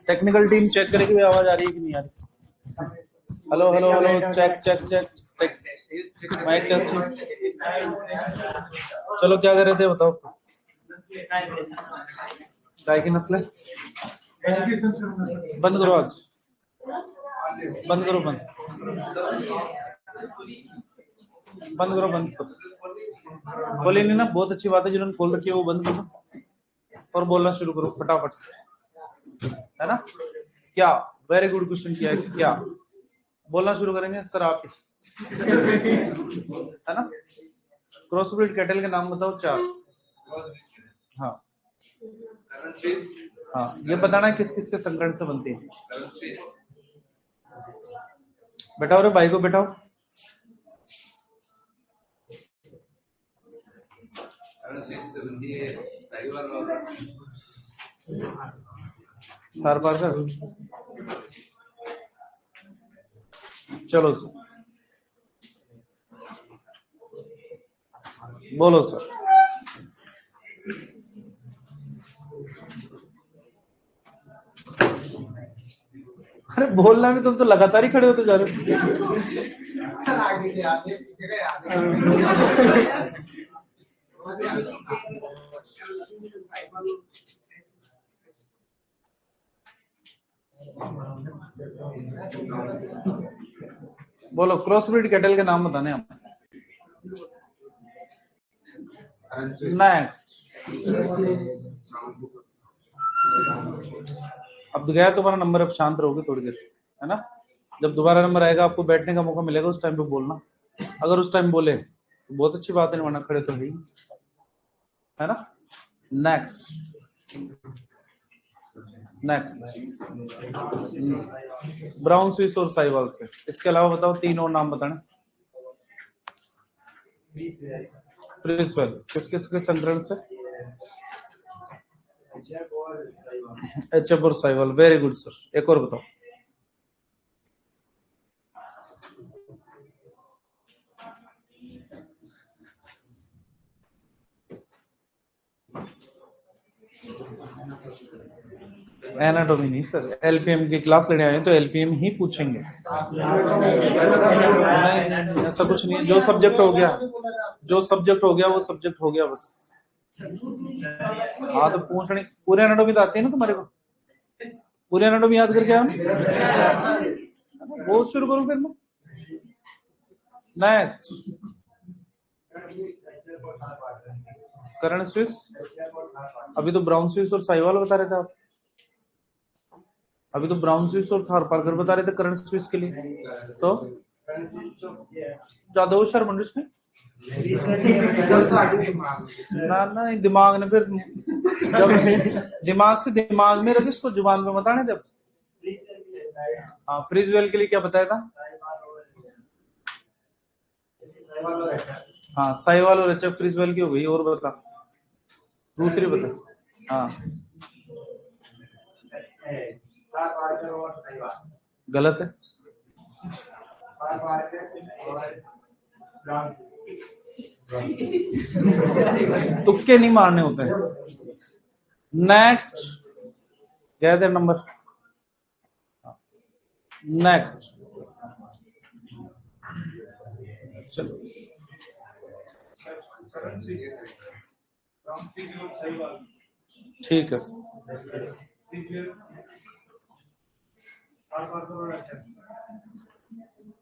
Technical team check करेगी आवाज आ रही है कि नहीं आ रही। Hello hello hello, check check check, mic testing. चलो क्या कर रहे थे बताओ। गाय की नस्लें बंद करो, आज बंद करो, बंद करो, बंद सब बोले नहीं ना। बहुत अच्छी बात है, जिन्होंने खोल रखी है वो बंद करो और बोलना शुरू करो फटाफट से, है ना। क्या वेरी गुड क्वेश्चन किया है। क्या बोलना शुरू करेंगे सर आप ही, है ना। क्रॉसब्रीड कैटल के नाम बताओ 4। हाँ हाँ, ये बताना किस किस के संकरण से बनती है। बैठाओ रे भाई को, बैठाओ। थार पार कर, चलो सर बोलो सर। अरे बोलना भी, तुम तो लगातार ही खड़े होते जा रहे हो। सर आगे के आगे पीछे के आगे। बोलो क्रॉसब्रीड कैटल के नाम बताने हम। नेक्स्ट। अब गया तुम्हारा नंबर, अब शांत रहोगे थोड़ी देर, है ना। जब दोबारा नंबर आएगा आपको बैठने का मौका मिलेगा, उस टाइम पे बोलना। अगर उस टाइम बोले तो बहुत अच्छी बात है, वरना खड़े तो है ना। नेक्स्ट नेक्स्ट, ब्राउन स्विस और साहिवाल से। इसके अलावा बताओ 3 और नाम बताने। फ्रीजवेल किस किस के संकरण से। एचएफ और साहिवाल, वेरी गुड सर। एक और बताओ। एनाटॉमी नहीं सर, एलपीएम की क्लास लेने आए तो एलपीएम ही पूछेंगे। नहीं, ऐसा कुछ नहीं है। जो सब्जेक्ट हो गया, जो सब्जेक्ट हो गया वो सब्जेक्ट हो गया बस। हाँ तो पूछने पूरे एनाटॉमी तो आती है ना तुम्हारे को, पूरे एनाटॉमी याद करके आओ। वो शुरू करूं फिर मैं। नेक्स्ट, करण स्विस। अभी तो ब्राउन स्विस और साहिवाल बता रहे थे आप। अभी तो ब्राउन स्विस और थार पारकर बता रहे थे करण स्विस के लिए। तो ज्यादा होशियार बन रही ना ना, दिमाग ने फिर जब दिमाग से दिमाग में रख, इसको जुबान पे मत आने जब। हाँ, फ्रीजवेल के लिए क्या बताया था। हाँ, साहिवाल और एचएफ फ्रीजवेल की हो गई। और बता, दूसरी बता। हाँ गलत है, तुक्के नहीं मारने होते हैं। नेक्स्ट, क्या है नंबर। नेक्स्ट, चलो ठीक है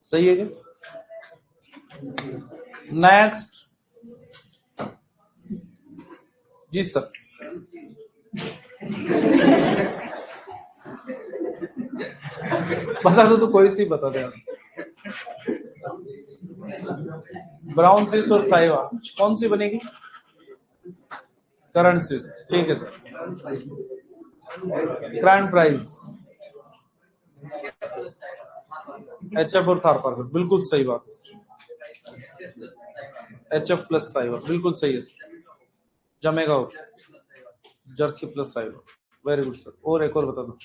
सही है क्या। नेक्स्ट जी सर। बता दो तो कोई सी बता दे। ब्राउन स्विस और साहिवाल कौन सी बनेगी। करंट स्विस, ठीक है सर। ग्रैंड प्राइज एचएफ और थार पारकर, बिल्कुल सही बात है। एचएफ प्लस साहिवाल बिल्कुल सही है सर। जमेगा हो, Jersey plus Sahiwal, very good sir. और एक और बता दो,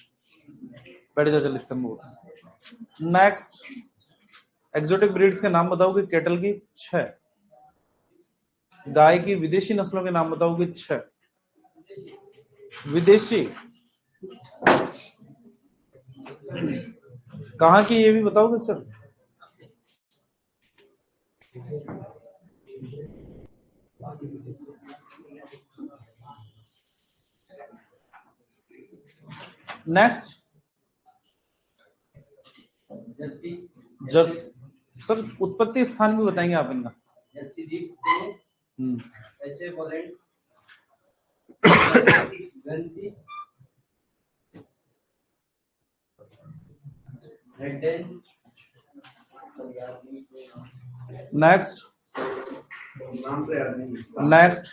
बैठ जा, लिखते हैं। नेक्स्ट, एक्सोटिक ब्रीड्स के नाम बताओगे कैटल की 6। गाय की विदेशी नस्लों के नाम बताओगे 6। विदेशी कहाँ की ये भी बताओगे सर? Next Jersey. सर उत्पत्ति स्थान भी बताएंगे आप इनका? नेक्स्ट नेक्स्ट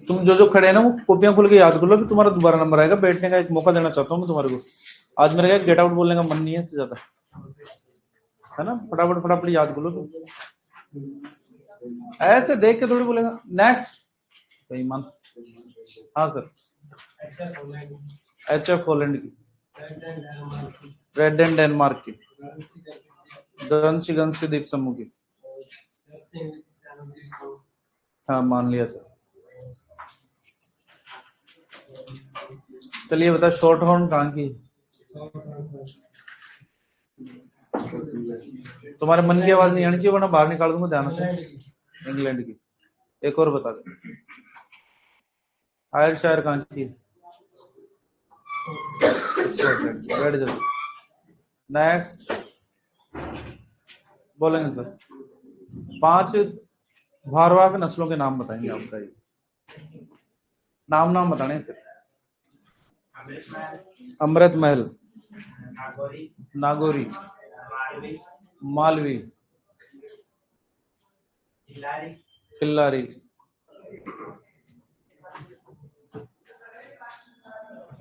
तुम जो जो खड़े हैं ना वो कॉपियां खोल के याद कर लो कि तुम्हारा दोबारा नंबर आएगा। बैठने का एक मौका देना चाहता हूँ मैं तुम्हारे को। आज मेरे का गेट आउट बोलने का मन नहीं है इससे ज्यादा, है ना? फटाफट फटाफट याद कर लो तुम। ऐसे देख के थोड़ी बोलेगा। नेक्स्ट सही मान। हाँ सर। HF हॉलैंड की, रेड एंड डेनमार्क की, गंसी द्वीप समूह की। हाँ मान लिया सर। चलिए बता शॉर्ट हॉर्न कहाँ की? तुम्हारे मन की आवाज नहीं आनी चाहिए वरना बाहर निकाल दूंगा। ध्यान रखो। इंग्लैंड की। एक और बता दे। आयरशायर कहाँ की? बैठ जाओ। नेक्स्ट बोलेंगे सर। 5 भारवाह नस्लों के नाम बताएंगे आप बताइए। नाम बताने सर। अमृत महल, नागौरी, मालवी, खिल्लारी।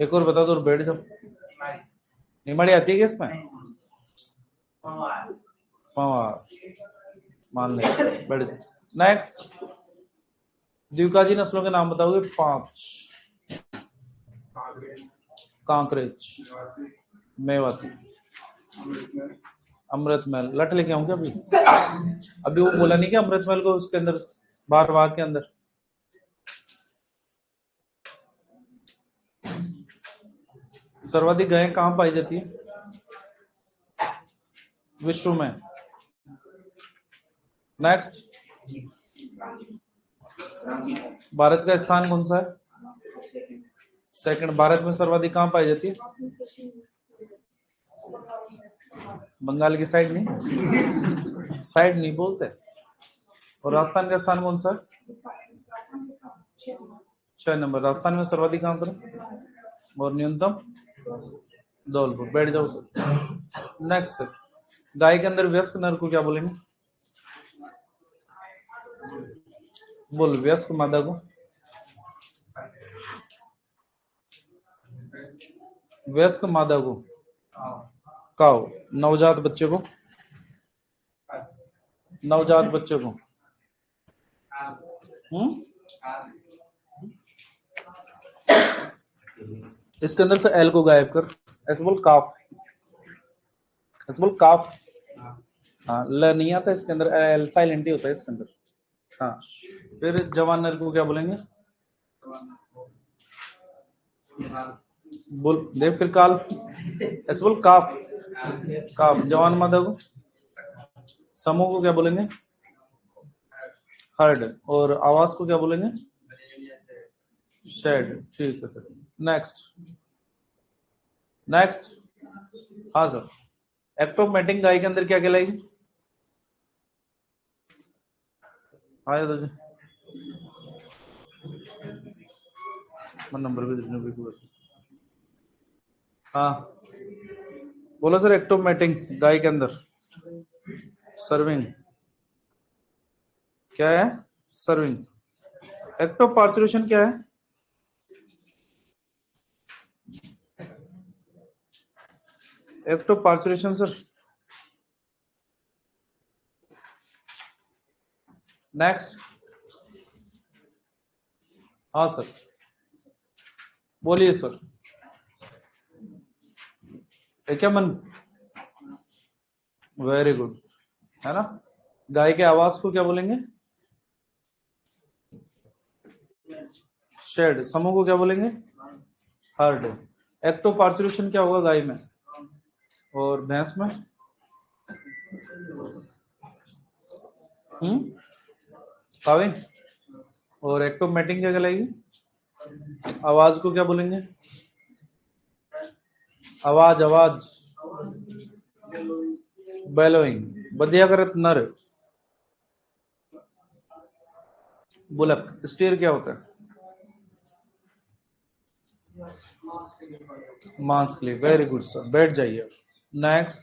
एक और बता दो और बैठ जाओ। निमाड़ी आती है क्या इसमें? पंवार मान ले। बैठ जाओ। नेक्स्ट द्विकाजी नस्लों के नाम बताओगे 5। कांकरेज, मेवाती, अमृत महल। लट लेके आऊं क्या अभी? अभी वो बोला नहीं कि अमृत महल को उसके अंदर भारवाह के अंदर। सर्वाधिक गायें कहाँ पाई जाती है विश्व में? नेक्स्ट भारत का स्थान कौन सा है? सेकंड। भारत में सर्वाधिक कहाँ पाई जाती है? बंगाल की साइड नहीं, साइड नहीं बोलते। और राजस्थान का स्थान कौन सा है? 6 नंबर। राजस्थान में सर्वाधिक कहाँ पर और न्यूनतम? धौलपुर। बैठ जाओ सर। नेक्स्ट सर गाय के अंदर वयस्क नर को क्या बोलेंगे? बोल वयस्क मादा को। वयस्क मादा को काऊ। नवजात बच्चे को? नवजात बच्चे को इसके अंदर से एल को गायब कर। ऐसे बोल काफ। ऐसे बोल काफ। हाँ ल नहीं आता इसके अंदर, एल साइलेंट ही होता है इसके अंदर। हाँ फिर जवान नर को क्या बोलेंगे? बोल देख फिर काल। ऐसे बोल काफ। काफ। जवान मादा को? समूह को क्या बोलेंगे? हर्ड। और आवाज को क्या बोलेंगे? शेड। ठीक है सर। Next next. हाँ सर एक्ट ऑफ मैटिंग गाय के अंदर क्या कहलाएगी? हाँ दादा नंबर भी। हाँ बोलो सर। एक्ट ऑफ मैटिंग गाय के अंदर सर्विंग क्या है? सर्विंग। एक्ट ऑफ पार्चुरेशन क्या है? Act of parturition sir. Next हाँ सर, बोलिए सर। क्या मन, वेरी गुड, है ना। गाय के आवाज को क्या बोलेंगे? शेड। समूह को क्या बोलेंगे? हर्ड। एक्टो पार्चुरेशन क्या होगा गाय में और भैंस में? काविंग। और एक्टो मैटिंग क्या कहलाएगी? आवाज को क्या बोलेंगे? आवाज आवाज बेलोइंग। बदिया करत नर। बुलक। स्टीयर क्या होता है? मांस के लिए। वेरी गुड सर, बैठ जाइए। नेक्स्ट।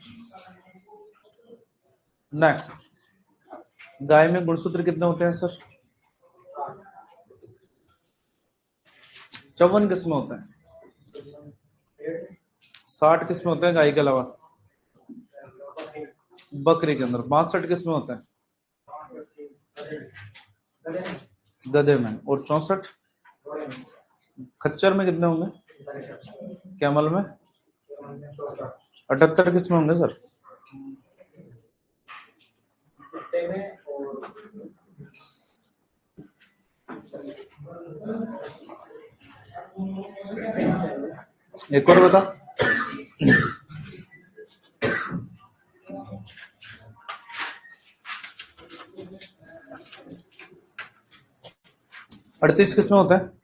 नेक्स्ट, गाय में गुणसूत्र कितने होते हैं सर? 54 किस्में होते हैं। 60 किस्में होते हैं गाय के अलावा। बकरी के अंदर 62 किस्में होते हैं गधे में। और 64 खच्चर में कितने होंगे? कैमल में 78 किस्में होंगे सर। एक और बता। अड़तीस किस्में होते हैं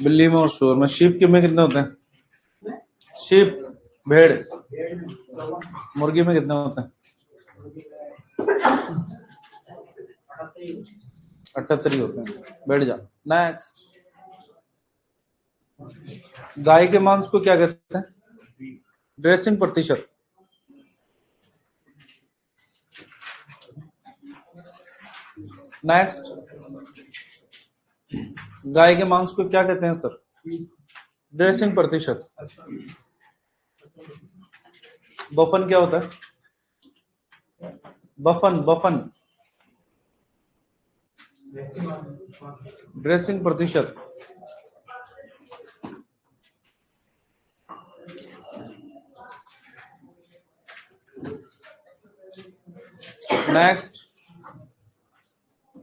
बिल्ली में और शुअर में। शीप के में कितने होते हैं? शीप, भेड़। मुर्गी में कितने होते हैं? 78 होते हैं। बैठ जा। नेक्स्ट, गाय के मांस को क्या कहते हैं? ड्रेसिंग प्रतिशत। नेक्स्ट, गाय के मांस को क्या कहते हैं सर? ड्रेसिंग प्रतिशत। बफन क्या होता है? बफन बफन ड्रेसिंग प्रतिशत। नेक्स्ट,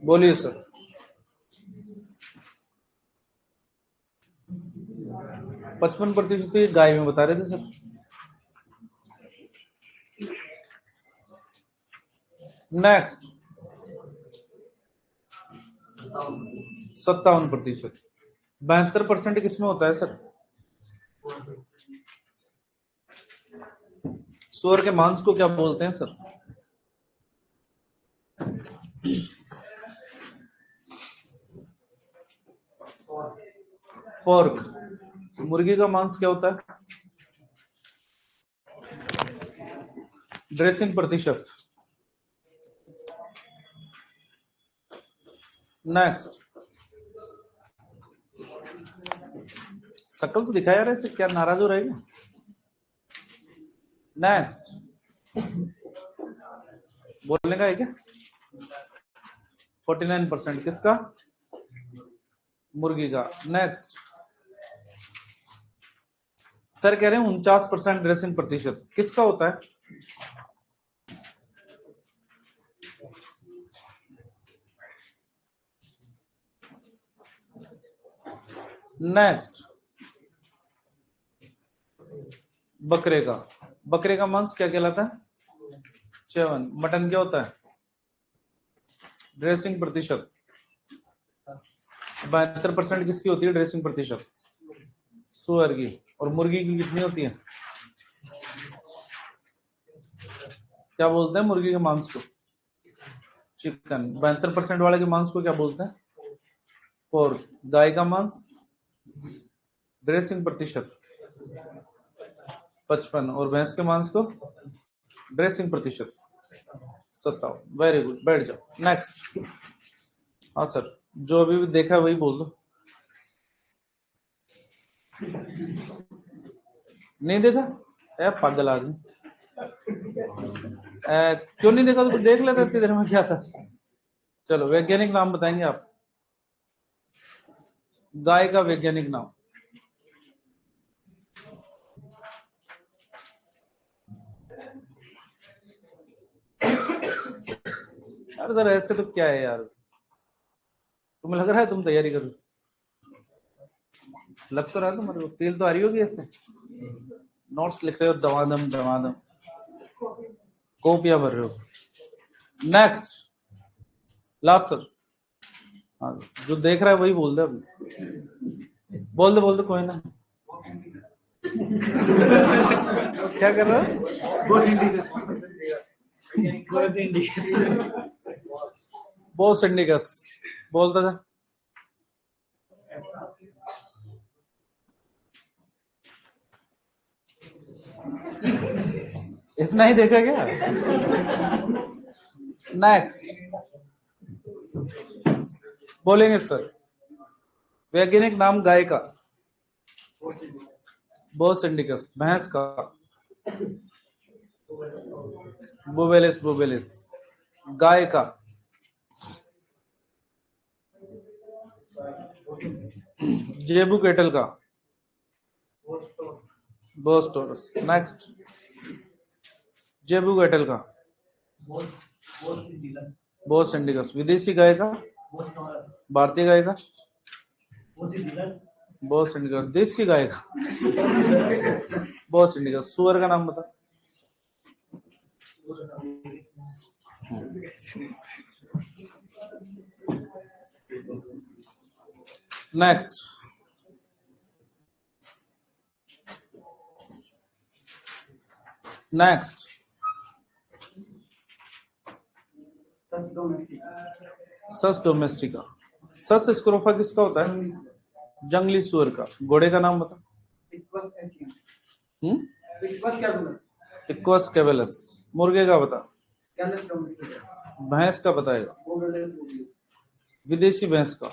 बोलिए सर। 55% गाय में बता रहे थे सर। नेक्स्ट, 57%। 72% किसमें होता है सर? सूअर के मांस को क्या बोलते हैं सर? पोर्क। मुर्गी का मांस क्या होता है? ड्रेसिंग प्रतिशत। नेक्स्ट, शकल तो दिखाया रहा है, क्या नाराज हो रहेगा? नेक्स्ट, बोलने का है क्या? 49% किसका? मुर्गी का। नेक्स्ट, सर कह रहे हैं 49% ड्रेसिंग प्रतिशत किसका होता है? नेक्स्ट, बकरे का। बकरे का मांस क्या कहलाता है? 7। मटन क्या होता है? ड्रेसिंग प्रतिशत। 72% किसकी होती है ड्रेसिंग प्रतिशत? सुअर की। और मुर्गी की कितनी होती है? क्या बोलते हैं मुर्गी के मांस को? चिकन। 72% वाले के मांस को क्या बोलते हैं? पोर्क। गाय का मांस ड्रेसिंग प्रतिशत 55 और भैंस के मांस को ड्रेसिंग प्रतिशत 57। वेरी गुड, बैठ जाओ। नेक्स्ट। हाँ सर, जो अभी भी देखा वही बोल दो। नहीं देखा? पागल आदमी। क्यों नहीं देखा? तो देख लेते इतनी देर में, क्या था? चलो, वैज्ञानिक नाम बताएंगे आप? गाय का वैज्ञानिक नाम। यार सर ऐसे तो क्या है यार, तुम्हें लग रहा है तुम तैयारी करो? लग तो रहा है तुम्हारे को, फील तो आ रही होगी ऐसे। नोट्स लिख रहे हो दवादम दवादम, कॉपियां भर रहे हो। Next, last sir. हाँ, जो देख रहा है वही बोल दे अभी। बोल दे कोई ना। क्या कर रहा है? बोस इंडिकस बोलता था। इतना ही देखा क्या? नेक्स्ट बोलेंगे सर, वैज्ञानिक नाम गाय का। बोस इंडिकस। भैंस का बुबेलिस बुबेलिस। गाय का जेबू केटल का बोस टोरस। नेक्स्ट, जेबू केटल का बोस इंडिकस। विदेशी गाय का, भारतीय गाय का बोस इंडिकस। देसी गाय का बोस इंडिकस। सुअर का नाम बता। नेक्स्ट, नेक्स्ट, सस डोमेस्टिका। सस स्क्रोफा किसका होता है? जंगली सुअर का। घोड़े का नाम बता। इक्वस कैवेलस। मुर्गे का बता। भैंस का बताएगा। विदेशी भैंस का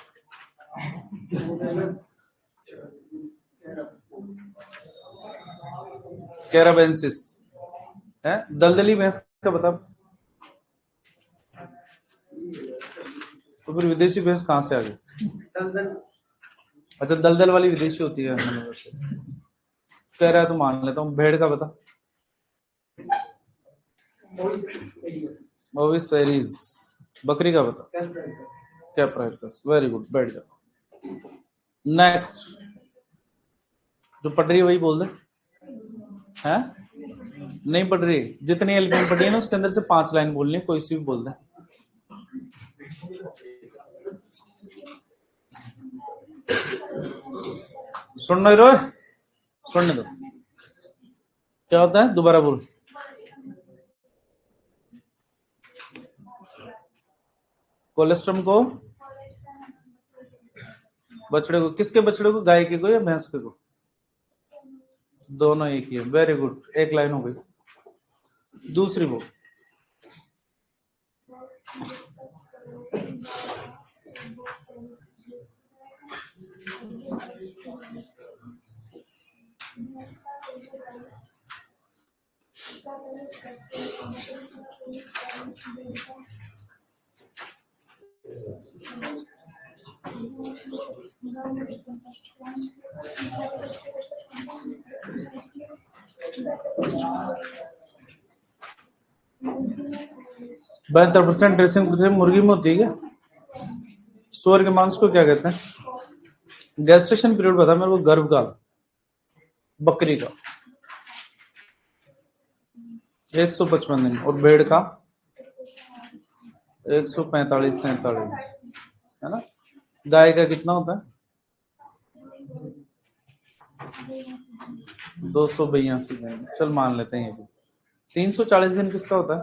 कैराबेंसिस है। दलदली भैंस का बता। तो फिर विदेशी भैंस कहां से आ गई? अच्छा, दलदल वाली विदेशी होती है। कह रहा है तो मान लेता हूँ। भेड़ का बता। ओविस सेरीज। बकरी का बता। कैप्राइकस। वेरी गुड, बैठ जा। नेक्स्ट, जो पढ़ रही है वही बोल दे। हैं? नहीं पढ़ रही? जितनी एल्फियम पढ़ी है ना उसके अंदर से 5 लाइन बोलनी है, कोई सी भी बोल दे। सुन नहीं रहे? सुनने दो। क्या होता है? दोबारा बोल। कोलेस्ट्रम को, बछड़े को। किसके बछड़े को? गाय के को या भैंस के को? दोनों एक ही है। वेरी गुड, एक लाइन हो गई। दूसरी वो %72 ड्रेसिंग मुर्गी में होती है क्या? सुअर के मांस को क्या कहते हैं? गेस्टेशन पीरियड बता मेरे को। गर्भकाल बकरी का 155 दिन। और भेड़ का 145-47 है ना। गाय का कितना होता है? 282 दिन। चल मान लेते हैं ये भी। 340 दिन किसका होता है?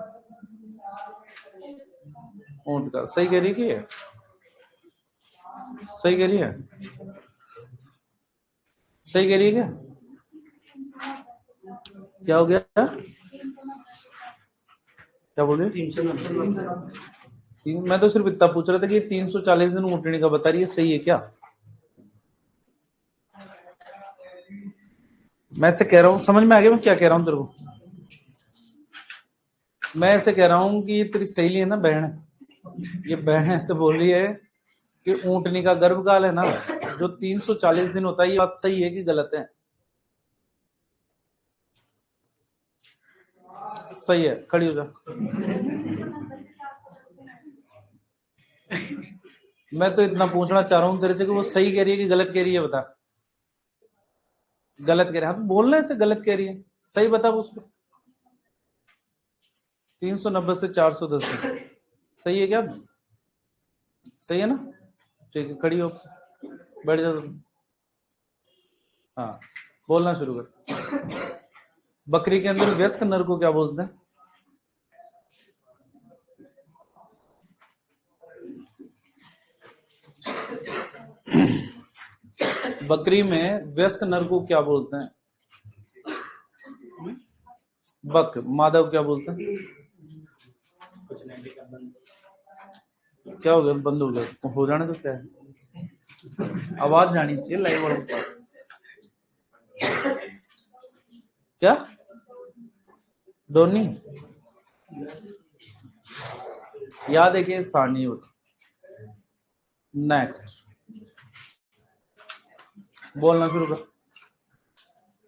ऊंट का। सही कह रही है? सही कह रही है? सही कह रही है क्या? क्या हो गया? क्या बोल रही? मैं तो सिर्फ इतना पूछ रहा था कि 340 दिन ऊँटनी का बता रही है, सही है क्या? मैं ऐसे कह रहा हूँ, समझ में आ गया मैं क्या कह रहा हूँ तेरे को? मैं ऐसे कह रहा हूँ कि तेरी सहेली है ना बहन, ये बहन ऐसे बोल रही है कि ऊँटनी का गर्भकाल है ना जो 340 दिन होता है, ये बात सही है कि गलत है? सही है, खड़ी हो जा। मैं तो इतना पूछना चाह रहा हूँ तेरे से कि वो सही कह रही है कि गलत कह रही है, बता। गलत कह रही है, हम बोलने से गलत कह रही है, सही बता उसको। 390 से 410 सही है क्या? सही है ना? ठीक है, खड़ी हो, बैठ जा। हाँ, बोलना शुरू कर। बकरी के अंदर वयस्क नर को क्या बोलते हैं? बकरी में वयस्क नर को क्या बोलते हैं? बक। माधव क्या बोलते हैं? क्या हो गया? बंद हो गया? हो जाने तो क्या है, आवाज जानी चाहिए लाइव वालों के पास। क्या डोनी? याद है कि सारणी होती। नेक्स्ट, बोलना शुरू कर।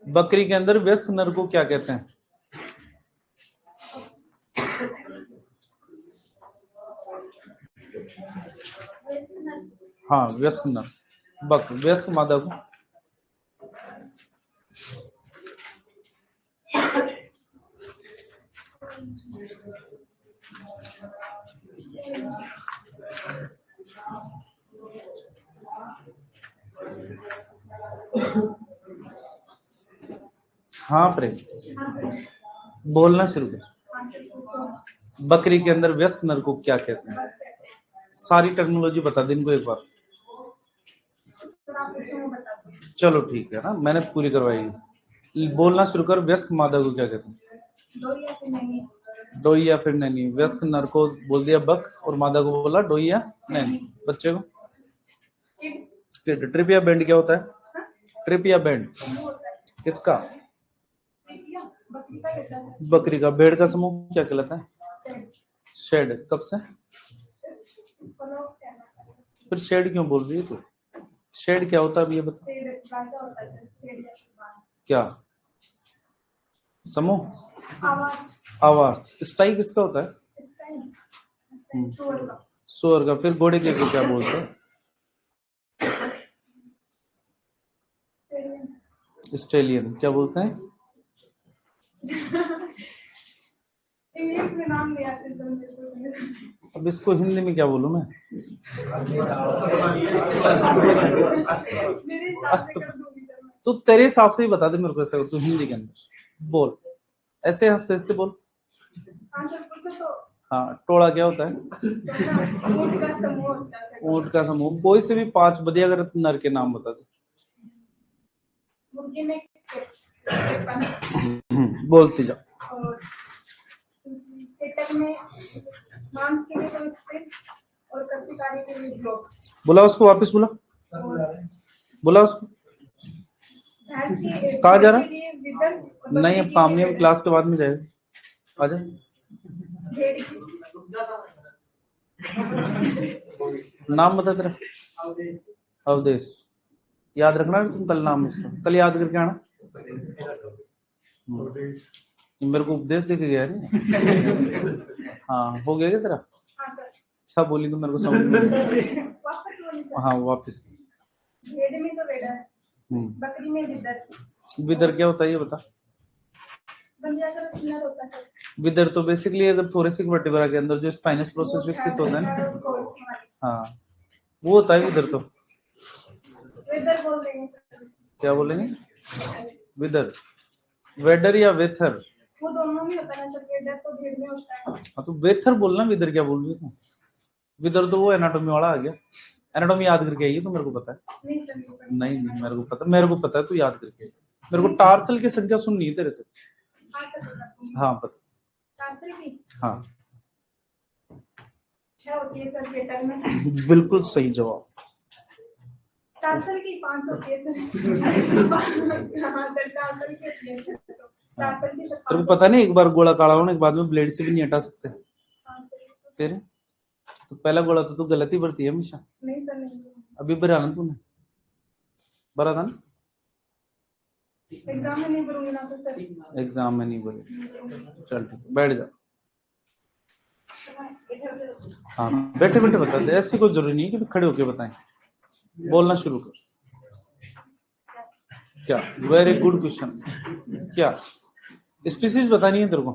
बकरी के अंदर वयस्क नर को क्या कहते हैं? हाँ, वयस्क नर बक। वयस्क मादा को? हाँ प्रेम, बोलना शुरू कर। बकरी के अंदर वयस्क नर को क्या कहते हैं? सारी टेक्नोलॉजी बता दे इनको एक बार। चलो ठीक है ना, मैंने पूरी करवाई। बोलना शुरू कर। वयस्क मादा को क्या कहते हैं? डोई या फिर नैनी। वयस्क नर को बोल दिया बक और मादा को बोला डोई या नैनी। बच्चे को ट्रिप या बैंड क्या होता है? ट्रिप या बैंड किसका? बकरी का। भेड़ का समूह क्या कहलाता है? शेड। कब से? फिर शेड क्यों बोल रही है तू? शेड क्या होता है अभी ये बता। क्या समूह? आवास। स्टाई किसका होता है? सुअर का। फिर घोड़े के को क्या बोलते हैं? स्टेलियन। क्या बोलते हैं? इंग्लिश में नाम नहीं आते तो अब इसको हिंदी में क्या बोलूं मैं? तू तेरे हिसाब से ही बता दे मेरे को, ऐसे तू हिंदी के अंदर बोल, ऐसे हंसते हंसते बोल। हाँ, टोला क्या होता है? ऊंट का समूह। कोई से भी 5 बढ़िया अगर नर के नाम बता दे। बोलती जा। बोला उसको, वापस बोला। बोला उसको। कहाँ जा रहा? नहीं, अब काम नहीं, क्लास के बाद में जाएगा। आजा। नाम बता तेरा। अवधेश। याद रखना तुम कल नाम इसका, कल याद करके आना। मेरे को उपदेश देके गया है। हाँ, हो गया क्या तेरा? क्या बोली तो मेरे को समझ में। हाँ, वापस। बकरी में विदर क्या होता है ये बता। विदर तो बेसिकली अगर थोरेसिक वर्टिब्रा के अंदर जो स्पाइनस प्रोसेस विकसित होता है ना, हाँ वो होता है विदर। तो क्या बोलेंगे? विदर। वेडर या वेथर? वो दोनों में होता है। वेदर तो भेड़ में होता है। हाँ तो वेथर बोलना, विदर क्या बोल रही है? विदर तो वो एनाटॉमी वाला आ गया। एनाटॉमी याद करके आई है तो मेरे को पता है। नहीं मेरे को पता, मेरे को पता है, तू याद करके। मेरे को टार्सल की संख्या सुननी है तेरे से। हाँ पता। टार्सल की? हाँ। क्या होती है सर पेटर में? बिल्कुल सही जवाब। टार्सल की 5 होती है सर। हाँ सर, टार्सल की होती है सर। तेरे को पता नहीं, एक बार गोला काला होने के बाद में ब्लेड से भी नहीं हटा सकते। फिर तो पहला गोला तो तू गलत ही भरती है हमेशा। नहीं सर, नहीं। अभी भरा ना तूने? भरा था ना? एग्जाम में नहीं भरूंगी ना तो सर। एग्जाम में नहीं भरे, चल ठीक, बैठ जा। हाँ बैठे बैठे बता दे, ऐसी कोई जरूरी नहीं है कि खड़े होके बताएं। बोलना शुरू कर। क्या? Very good question. क्या स्पीसीज बतानी है तेरे को,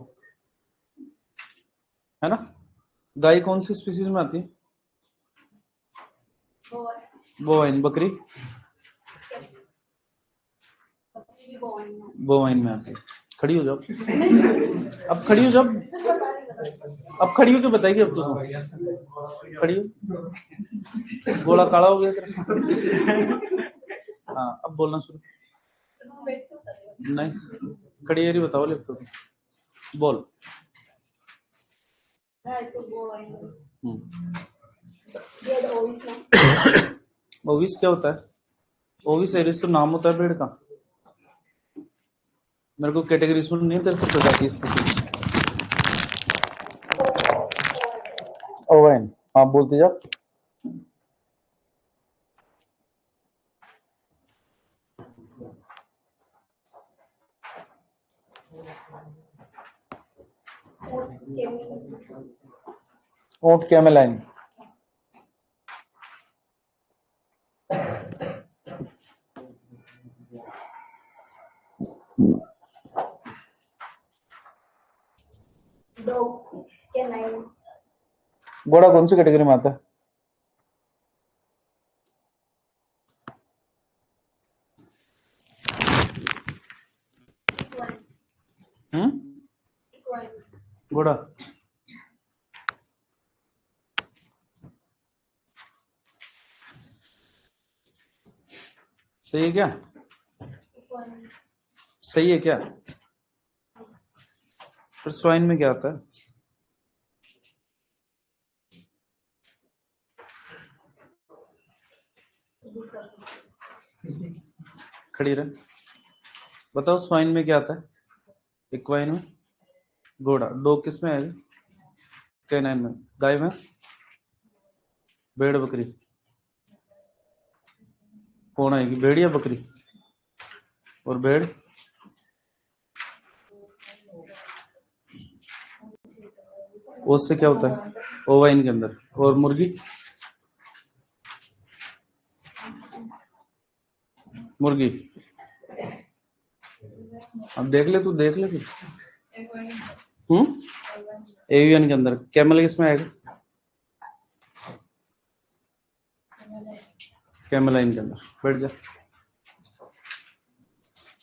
है ना? गाय कौन सी स्पीसीज में आती है? बोवाइन। बकरी? बोवाइन में आती है। खड़ी हो जाओ, अब खड़ी हो जाओ, अब खड़ी हो के बताएगी। अब तो खड़ी हो, गोला काला हो गया तेरा। हाँ अब बोलना शुरू। नहीं, खड़ी है, बताओ ले तो बोल। ओविस क्या होता है? ओविस एरिस तो नाम होता है भेड़ का। मेरे को कैटेगरी सुन नहीं, तेरे से प्रजाति स्पीसीज। ओवेन, हाँ बोलते जा। ओट कैमेलाइन। घोड़ा कौन सी कैटेगरी में आता है? घोड़ा सही है क्या? सही है क्या? फिर स्वाइन में क्या आता है? खड़ी रह, बताओ स्वाइन में क्या आता है? इक्वाइन में घोड़ा। डॉग किस में आएगा? कैनाइन में। गाय में? भेड़ बकरी कौन आएगी? भेड़ या बकरी? और भेड़? ओस से क्या होता है? ओवाइन के अंदर। और मुर्गी? मुर्गी अब देख ले, तू देख ले फिर। एवियन के अंदर। कैमल किसमें आएगा? कैमलाइन के अंदर। बैठ जा,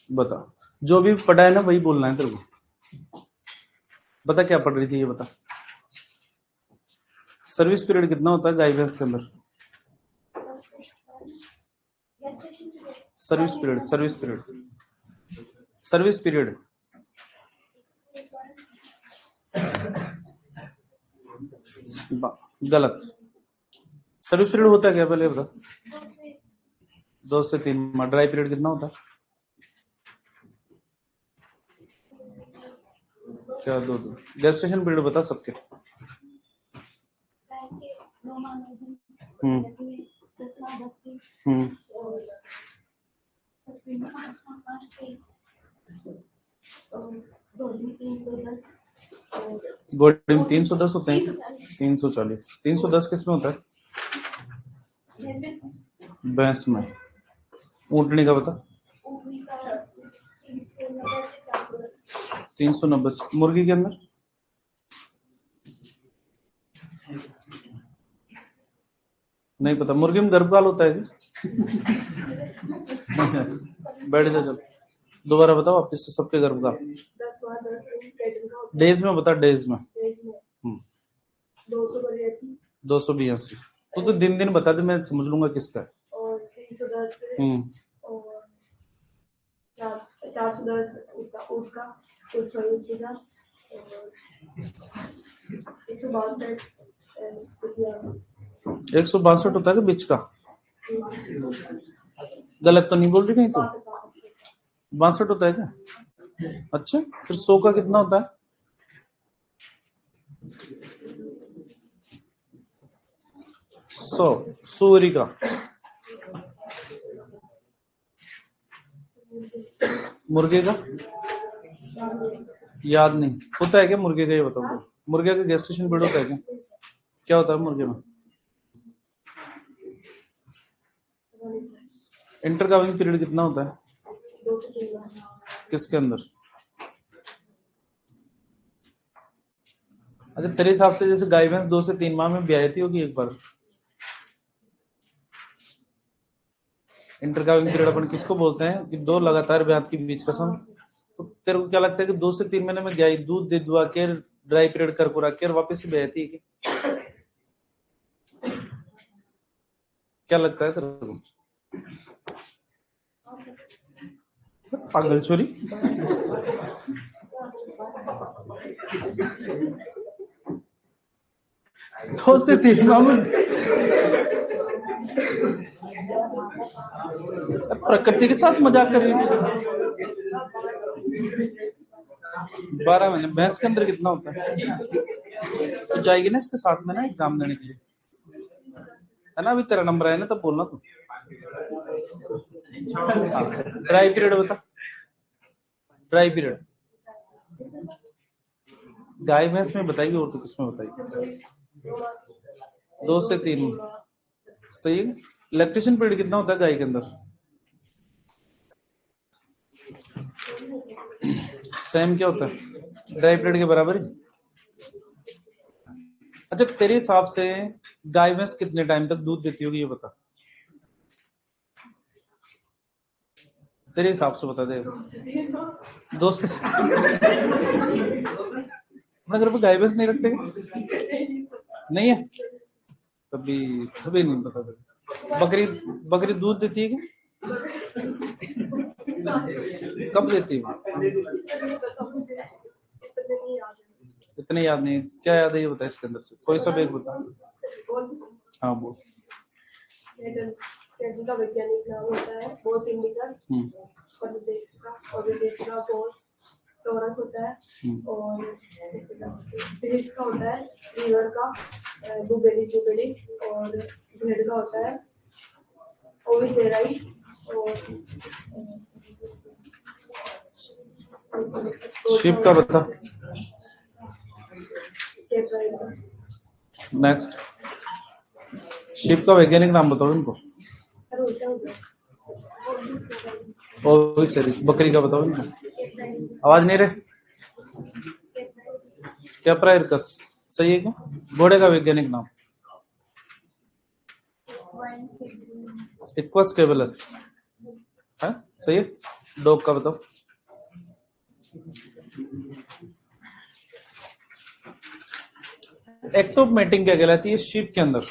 बता। जो भी पढ़ा है ना वही बोलना है तेरे को। बता क्या पढ़ रही थी, ये बता। सर्विस पीरियड कितना होता है गाय भैंस के अंदर? Service period, service period, service period. गलत। सर्विस पीरियड होता है क्या, पहले बता। 2 से 3 माह। ड्राई पीरियड कितना होता है? क्या? 2 गेस्टेशन पीरियड बता सबके। गोल्ड में 310 होते हैं। 340। 310 किसमें होता है? भैंस में। ऊँटनी का बता। 390। मुर्गी के अंदर? नहीं पता। मुर्गी में गर्भकाल होता है बैठ जा, चल दोबारा बताओ वापिस से सबके गर्भकाल। डेज में बता, डेज में। 282। तो दिन दिन बता दे, मैं समझ लूंगा किसका है। और 310 और 410 उसका ऊँट का, 162 का, और 162 162 होता है कि बीच का? गलत तो नहीं बोल रही कहीं तो? 62 होता है क्या? अच्छा, फिर 100 का कितना होता है? 100 सूरी का। मुर्गे का याद नहीं होता है क्या? मुर्गे का ये बताओ, मुर्गे का गेस्टेशन पीरियड होता है क्या? क्या होता है मुर्गे में? इंटरकाविंग पीरियड कितना होता है? 2 से 3 बार। किसके अंदर? अच्छा, तेरे हिसाब से जैसे गाय भैंस 2 से 3 माह में ब्याहती होगी एक बार। इंटरकाविंग पीरियड अपन किसको बोलते हैं कि 2 लगातार ब्याह के बीच का समय। तो तेरे को क्या लगता है कि 2 से 3 महीने में गाय दूध दे दुआ के ड्राई पीरियड कर कुरा के वापस से ब्याहती है कि? क्या लगता है तेरे को? पागल छोरी। 2 से 3 माह में प्रकृति के साथ मजाक कर रही है। 12 महीने भैंस के अंदर कितना होता है? तो जाएगी ना इसके साथ में ना एग्जाम देने के लिए, है ना? अभी तेरा नंबर है ना, तब बोलना तू। ड्राई पीरियड बता, ड्राई पीरियड गाय भैंस में बताएगी और तो किसमें बताएगी? 2 से 3 सही। इलेक्ट्रिशियन पीरियड कितना होता है गाय के अंदर? सेम क्या होता है? ड्राई पीरियड के बराबर ही। अच्छा, तेरे हिसाब से गाय भैंस कितने टाइम तक दूध देती होगी ये बता, तेरे हिसाब से बता दे। 2 से अपने घर पे गाय भैंस नहीं रखते क्या? नहीं है, कभी कभी नहीं पता था। बकरी बकरी दूध देती है क्या? कब देती है? इतने याद नहीं। क्या याद है ये बता, इसके अंदर से कोई सा एक बता। हाँ बोल। का वैज्ञानिक नाम होता है बोस इंडिकस, और विदेश का बोस टोरस होता है, और फिलिप्स का होता है रिवर का बुबेलिस, और भेड़ का होता है ओविसेराइस, और शिप का बता। नेक्स्ट, शिप का वैज्ञानिक नाम बताओ इनको। ओविसेरिस। बकरी का बताओ इनको। आवाज नहीं रहे। कैप्राइरकस सही है क्या? घोड़े का वैज्ञानिक नाम? इक्वस केबलस है, सही है। डॉग का बताओ। एक्टोप मेटिंग क्या कहलाती है शीप के अंदर?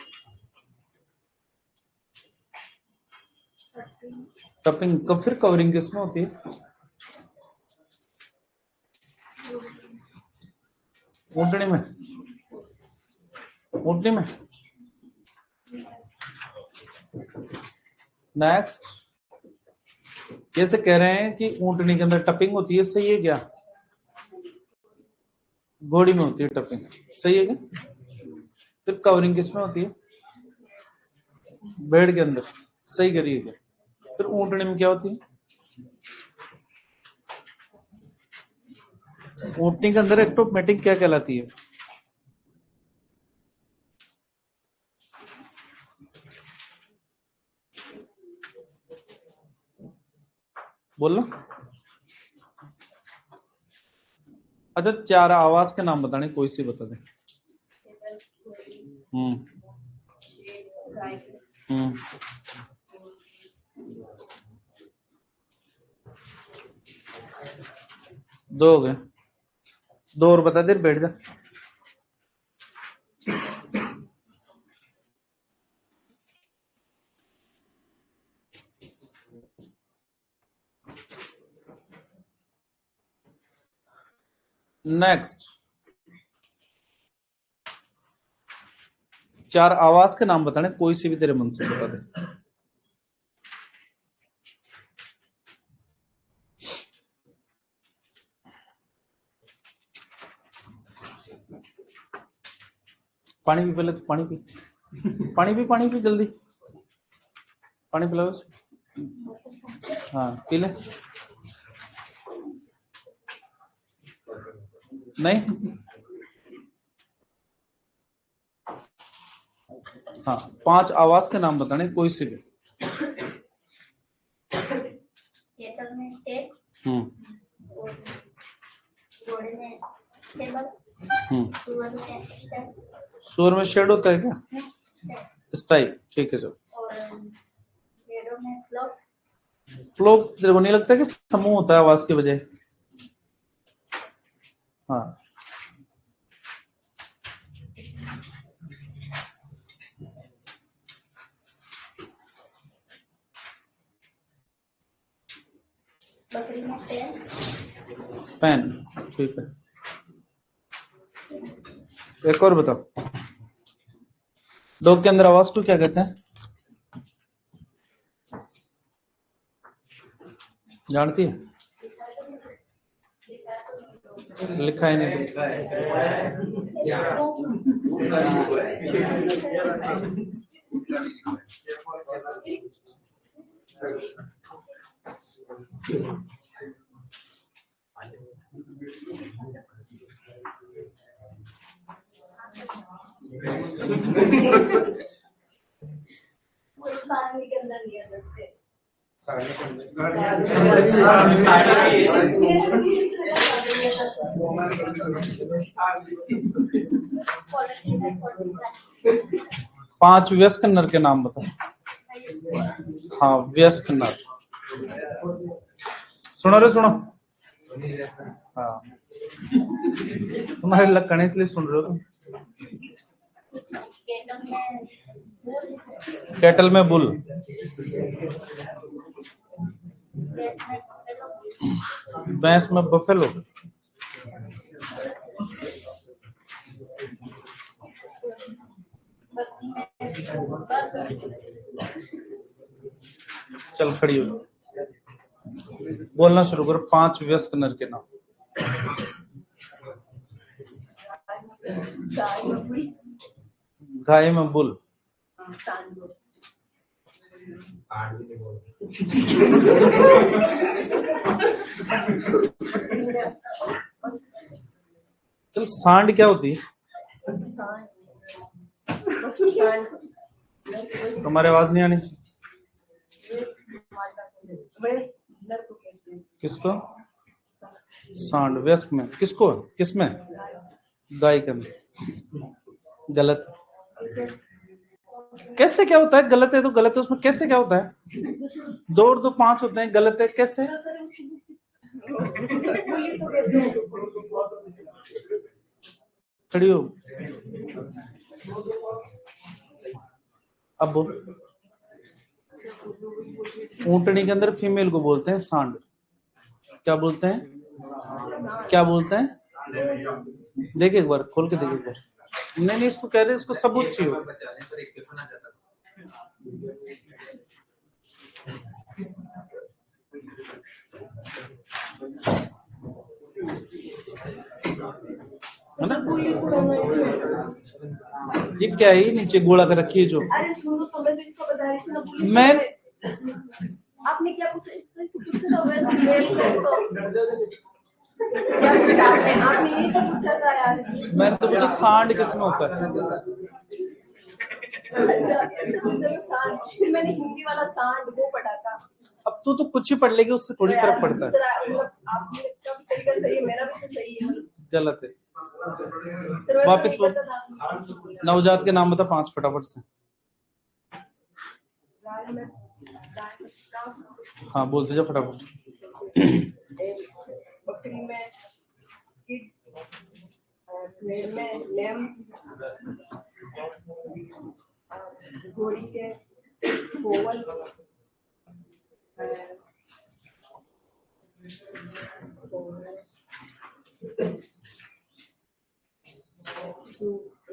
टपिंग। कब फिर कवरिंग किसमें होती है? ऊँटनी में। ऊँटनी में। नेक्स्ट, जैसे कह रहे हैं कि ऊँटनी के अंदर टपिंग होती है, सही है क्या? घोड़ी में होती है टपिंग, सही है क्या? फिर कवरिंग किसमें होती है? भेड़ के अंदर, सही करिए क्या? फिर ऊँटनी में क्या होती है? ऊँटनी के अंदर एक्टोप मेटिंग क्या कहलाती है? बोलना। अच्छा, 4 आवाज के नाम बताने, कोई सी बता दे। दो हो गए, 2 और बता दे, बैठ जा। नेक्स्ट, 4 आवाज के नाम बताने, कोई सी भी तेरे मन से बता दे। पानी पी पहले, तो पानी पी, पानी पी जल्दी, पानी पिलाओ। हाँ पी ले। नहीं, हाँ 5 आवाज के नाम बताने कोई से भी। केटल में स्टेट, घोड़े में टेबल, सुअर में स्टेप, सुअर में शेड होता है क्या? स्टाइल, ठीक है सर। और भेड़ों में फ्लॉक, फ्लोक तेरे को नहीं लगता कि समूह होता है आवाज की बजाय? हाँ, बकरी में पेन, पेन, ठीक है। एक और बताओ, डॉग के अंदर आवाज को क्या कहते हैं? जानती है? लिखा ही नहीं तो। वो सारणी के अंदर नहीं अलग से। पांच व्यस्क नर के नाम बताओ। हाँ, व्यस्क नर। सुनो रे सुनो। हाँ, तुम्हारे लक्षण इसलिए सुन रहे हो। कैटल में बुल, भैंस में बफेलो, चल खड़ी हो, बोलना शुरू करो 5 व्यस्क नर के नाम। गाय में बुल, चल सांड क्या होती है? तुम्हारी आवाज नहीं आनी। किसको? सांड व्यस्क में, किसको? किसमें? गाय के में। गलत। कैसे क्या होता है? गलत है तो गलत है, उसमें कैसे क्या होता है? 2 और 2 5 होते हैं, गलत है कैसे? खड़ी हो, अब बोल। ऊंटनी के अंदर फीमेल को बोलते हैं सांड। क्या बोलते हैं? क्या बोलते हैं? देख एक बार, खोल के देख एक बार। नहीं, इसको कह रहे, इसको सबूत चाहिए। है ना? ये क्या है? नीचे गोला कर रखी है जो। अरे सुनो तो मैं इसको बता रही थी। मैं आपने क्या पूछा? आपने ये तो पूछा था यार। मैंने तो पूछा सांड किसमें होता है? अच्छा, ऐसे पूछा सांड, फिर मैंने हिंदी वाला सांड वो पढ़ा था। अब तू तो कुछ ही पढ़ लेगी, उससे थोड़ी फर्क पड़ता है। मतलब आपने का तरीका सही है, मेरा भी तो सही है। गलत है। वापस बोल। नवजात के नाम बता 5 फटाफट से। हाँ बोलते जा फटाफट। बकरी में किड, भेड़ में लैम, घोड़ी के कोवल,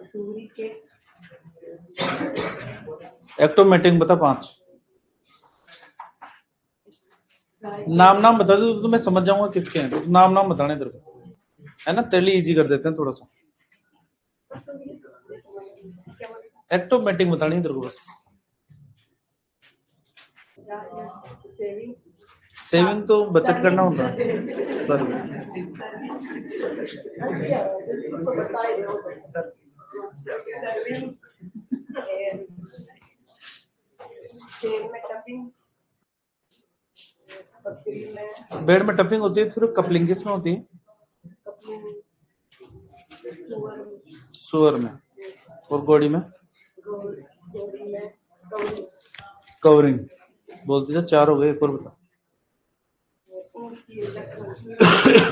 सूरी के एक्टोमेटिक बता 5 नाम बता दो तो मैं समझ जाऊंगा किसके हैं। तो नाम बताने तेरे को, है ना? तेरे लिए इजी कर देते हैं थोड़ा सा। एक्टोमेटिक बतानी तेरे को बस। सेविंग तो बचत करना होता है सर। बेड में टपिंग होती है, फिर कपलिंग किस में होती है? सुअर में। और गोड़ी में? कवरिंग। बोलती है 4 हो गए, एक और बता।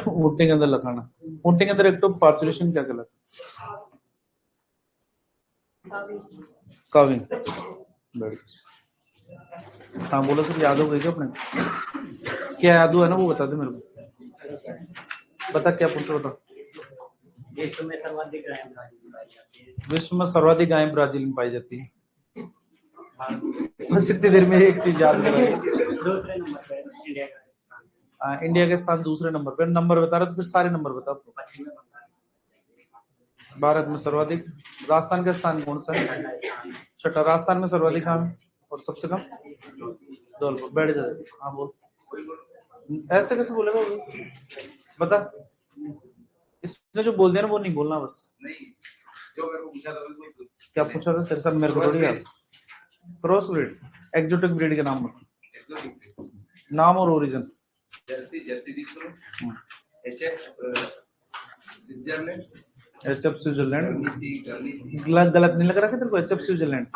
ऊँटनी के अंदर लगाना। ऊँटनी के अंदर एक तो पार्चुलेशन क्या कहलाता है? काविंग। हाँ बोलो सर, याद हो गई क्या अपने? क्या याद हुआ ना वो बता दे मेरे को। बता क्या पूछो, बता। विश्व में सर्वाधिक गायें ब्राजील में पाई जाती है। विश्व में सर्वाधिक गायें ब्राजील में पाई जाती है। बस इतनी देर में एक चीज याद कर। दूसरे नंबर पर इंडिया का स्थान। इंडिया के स्थान दूसरे नंबर पे। नंबर बता रहा तो फिर सारे नंबर बता। पश्चिम में बंगाल। भारत में सर्वाधिक। राजस्थान का स्थान कौन सा है? छठा। राजस्थान में सर्वाधिक कहाँ है? और सबसे कम? धौलपुर। बैठ जा। हाँ बोल। ऐसे कैसे बोलेगा वो? बता। इसने जो बोल दिया ना वो नहीं बोलना बस। जो मेरे को पूछा था क्या पूछा था तेरे साथ? मेरे को थोड़ी याद। Cross breed. एक्जोटिक ब्रीड के नाम बता। नाम और ओरिजिन। जर्सी दिख लो। HF Switzerland. HF Switzerland. Girly सी गलत नहीं लग रहा क्या तेरे को? HF Switzerland.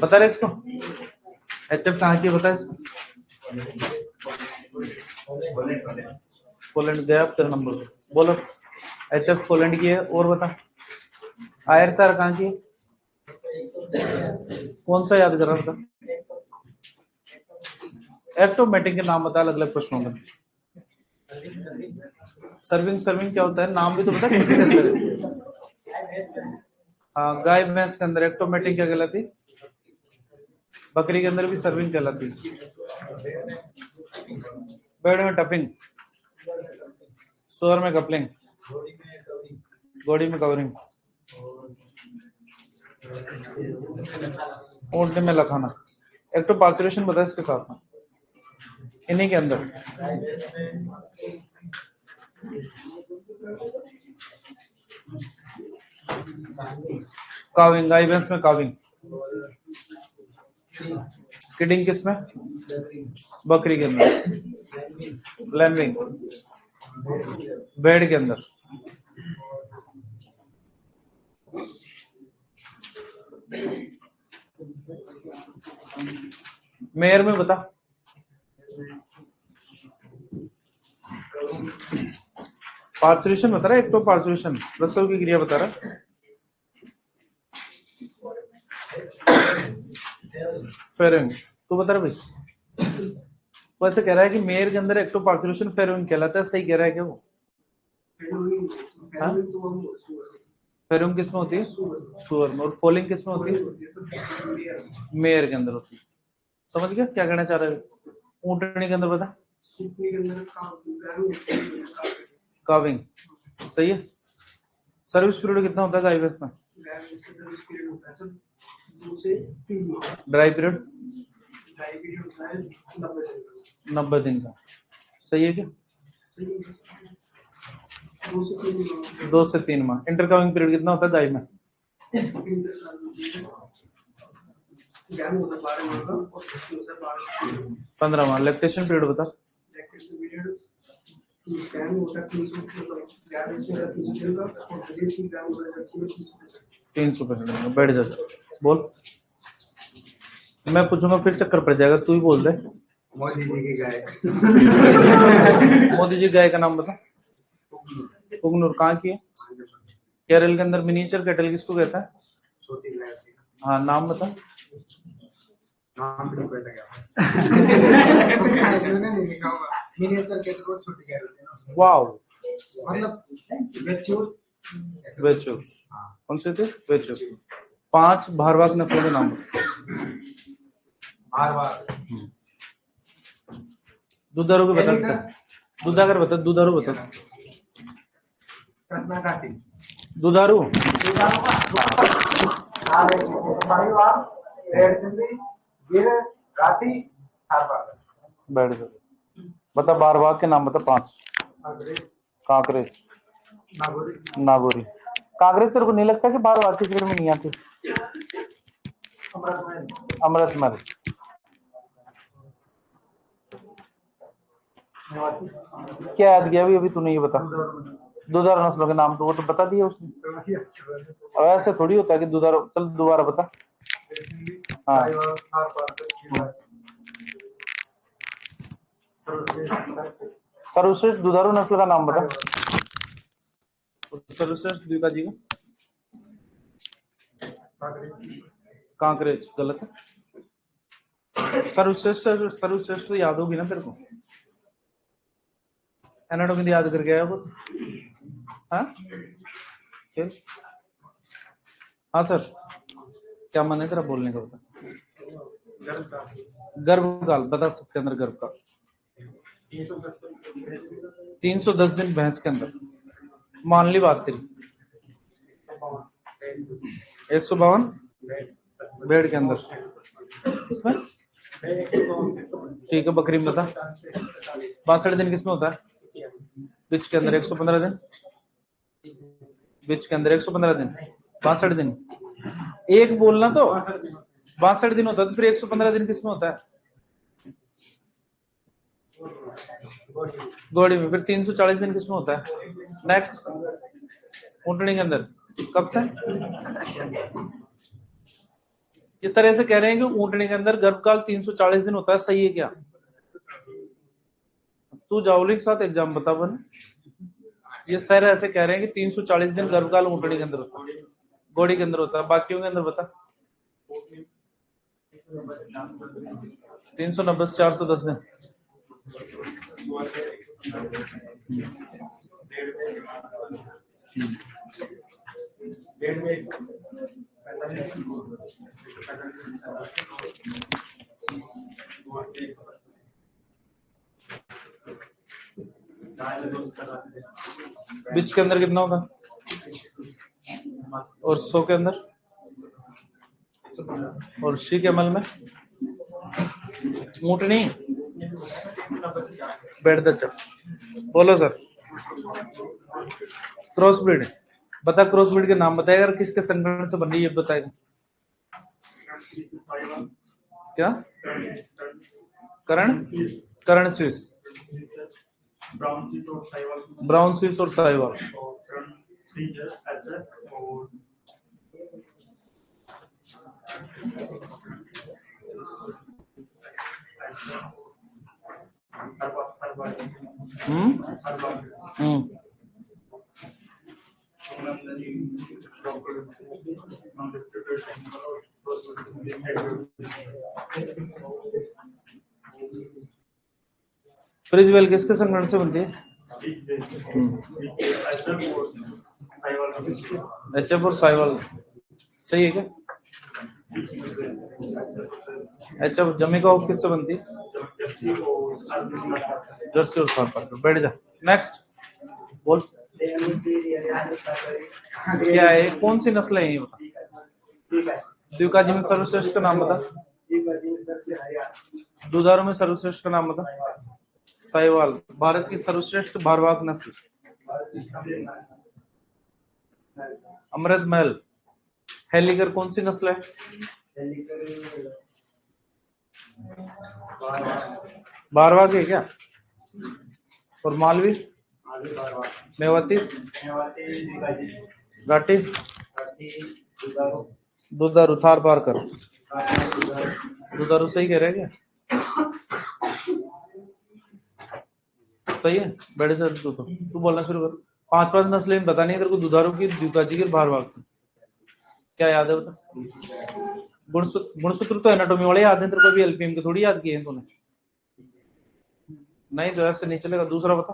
बता रहे इसको? एचएफ कहाँ की है बता इसको। पोलैंड गया तेरा नंबर। बोलो। एचएफ पोलैंड की है। और बता। आयरसार कहाँ की है? कौन सा याद कर रहा था? एक्टोमेटिक के नाम बता अलग अलग प्रश्नों में। सर्विंग। सर्विंग क्या होता है? नाम भी तो बता किसके अंदर है। हाँ गाय भैंस के अंदर एक्टोमेटिक क्या कहलाती? बकरी के अंदर भी सर्विंग कहलाती। बेड में टपिंग। सुअर में कपलिंग। घोड़ी में कवरिंग। ऊँटनी में लखाना। एक तो पार्चुलेशन बता इसके साथ में। इन्हीं के अंदर काविंग। गाय भैंस में काविंग। किडिंग किस में? बकरी के अंदर। लैम्बिंग भेड़ के अंदर। मेयर में बता। पार्चुलेशन बता रहा है। एक तो पार्चुलेशन प्रसव की क्रिया बता रहा है। फेरोइंग तो बता रहा भाई। वो ऐसे कह रहा है कि मेयर के अंदर एक्टो पार्चुलेशन फेरोइंग कहलाता है। सही कह रहा है क्या वो? फेरोइंग किस में होती है? सुअर में। और फोलिंग किस में होती है? मेयर के अंदर होती है। समझ गया क्या कहना चाह रहा है? ऊँटनी के अंदर बता। काविंग सही है। सर्विस पीरियड कितना होता है गाय भैंस में? ड्राई पीरियड 90 दिन का। सही है क्या? 2 से 3 माह। इंटरकाविंग पीरियड कितना होता है गाय में? 15 माह। लैक्टेशन पीरियड बता। 300%। बैठ जा। बोल। मैं पूछूंगा फिर चक्कर पड़ जाएगा। तू ही बोल दे। मोदी जी की गाय। मोदी जी गाय का नाम बता। पुगनूर कहाँ की है? केरल के अंदर। मिनिएचर कैटल किसको कहता है? छोटी गाय। हाँ नाम बता। नाम भी नहीं पता क्या। नहीं लिखा होगा। मिनिएचर कैटल को छोटी गाय होती है ना। वाओ। मतलब वेचूर। वेचूर। कौन से थे? वेचूर। 5 भारवाक नस्लों के नाम। भारवाक। दुधारू के बता। दुधागर बता। दुधारू बता। कृष्णा घाटी। दुधारू साहिवाल, रेड सिंधी, गिर, राठी, थारपारकर। बैठ जाओ। बता बारबाग के नाम बता 5। कांकरेज, नागौरी, नागौरी। कांकरेज तेरे को नहीं लगता कि बारबाग की क्रिकेट में नहीं आती? अमृतमहल, अमृतमहल, मेवाती, क्या याद किया अभी? अभी तूने ये बता। दुधारू नस्लों के नाम तो वो तो बता दिए उसने। और ऐसे थोड़ी होता है कि दुधारू। चल दोबारा बता। हाँ। साहिवाल, थारपारकर, गिर, सर्वश्रेष्ठ दुधारू नस्ल का नाम बता। सर्वश्रेष्ठ द्विका जी का कांकरेज गलत है। सर्वश्रेष्ठ सर्वश्रेष्ठ तो याद होगी ना तेरे को? एनाटॉमी याद करके आया वो। हाँ फिर? हाँ सर, क्या मन है तेरा बोलने का? बता। गर्भकाल बता सकते अंदर गर्भकाल 310 दिन भैंस के अंदर। मान ली बात तेरी। 152 भेड़ के अंदर। इसमें ठीक है। बकरी में बता 62 दिन किसमें होता है? बिच के अंदर 115 दिन। बिच के अंदर 115 दिन, 62 दिन। एक बोलना तो 62 दिन होता है, तो फिर 115 दिन किसमें होता है? घोड़ी में। फिर 340 दिन किसमें होता है? नेक्स्ट ऊंटनी के अंदर। कब से? इस तरह से कह रहे हैं कि ऊंटनी के अंदर गर्भकाल 340 दिन होता है। सही है क्या? तू जावली के साथ एग्जाम बता बन। ये सर ऐसे कह रहे हैं कि 340 दिन गर्भकाल ऊंटनी के अंदर होता है, घोड़ी के अंदर होता है। बाकियों के अंदर बता। 390 से 410 दिन। बिच के अंदर कितना होगा? और 100 के अंदर? और शी के अमल में ऊंटनी बैठ दच्चा। बोलो सर। क्रॉस ब्रीड बता। क्रॉस ब्रीड के नाम बताएगा। अगर किसके संगठन से बन रही है बताएगा। क्या? करण, करण स्विस, ब्राउन स्विस और साहिवाल। फ्रिज वेल किसके संगठन से बनती है? एचएफ और साहिवाल। सही है क्या? एचएफ जमीका ऑफ किससे बनती है? जर्सी और थारपारकर। बैठ जा। नेक्स्ट बोल। क्या है? कौन सी नस्ल है ये बता। द्विकाजी में सर्वश्रेष्ठ का नाम बता। दुधारू में सर्वश्रेष्ठ का नाम बता। साहिवाल। भारत की सर्वश्रेष्ठ भारवाहक नस्ल अमृतमहल। हेलीकर कौन सी नस्ल है? भारवाहक है क्या? और मालवी, मेवाती, घाटी, दुधारू, थारपारकर। दुधारू सही कह रहे हैं क्या? सही है। बैठे सर। तू बोलना शुरू कर। 5 नस्लें बता नहीं तेरे को। दुधारू की, द्विकाजी की, भारवाहक की। क्या याद है बता। गुणसूत्र तो एनाटॉमी वाले याद है तेरे को। भी एलपीएम के थोड़ी याद किए हैं तूने। नहीं तो ऐसे नहीं चलेगा। दूसरा बता।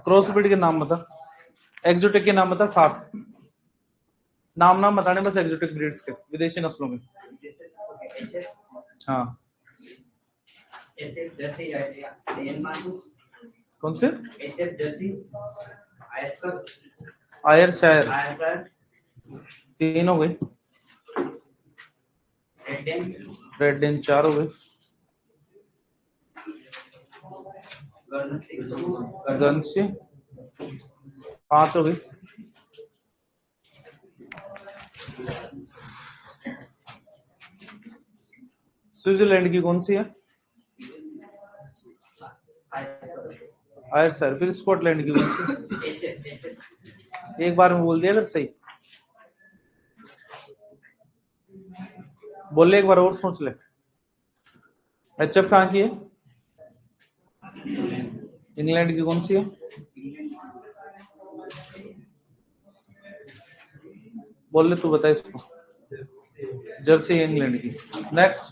क्रॉस ब्रीड के नाम बता। एक्सोटिक के नाम बता 7। नाम बताने बस एक्सोटिक ब्रीड्स के, विदेशी नस्लों में। हाँ कौन से? HF जर्सी, आयर शायर, आयरलैंड, 3 हो गई। रेड डेन 4 हो गई। गन्सी 5 हो गई। स्विट्जरलैंड की कौन सी है? आयर सर। फिर स्कॉटलैंड की कौन सी? एक बार में बोल दिया अगर सही बोल ले, एक बार और सोच ले। HF कहाँ की है? इंग्लैंड की कौन सी है? बोल ले, तू बता इसको। जर्सी इंग्लैंड की। नेक्स्ट,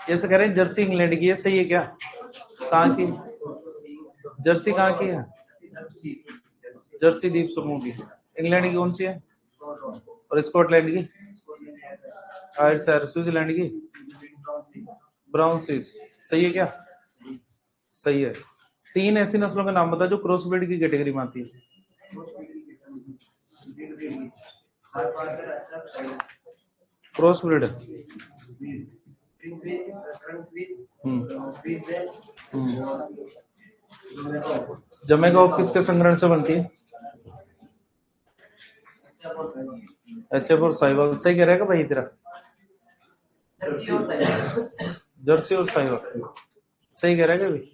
ये से कह रहे हैं जर्सी इंग्लैंड की है, सही है क्या? कहाँ की जर्सी? कहाँ की है? जर्सी द्वीप समूह की। इंग्लैंड की कौन सी है? और स्कॉटलैंड की? आयर सर। स्विट्जरलैंड की ब्राउन स्विस। सही है क्या? सही है। 3 ऐसी नस्लों के नाम बता जो क्रॉस ब्रीड की कैटेगरी में आती है। Cross breed. जमैका ओक किसके संग्रहण से बनती है? HF और साहिवाल। सही कह रहेगा भाई तेरा? जर्सी और साहिवाल। सही कह रहेगा भाई?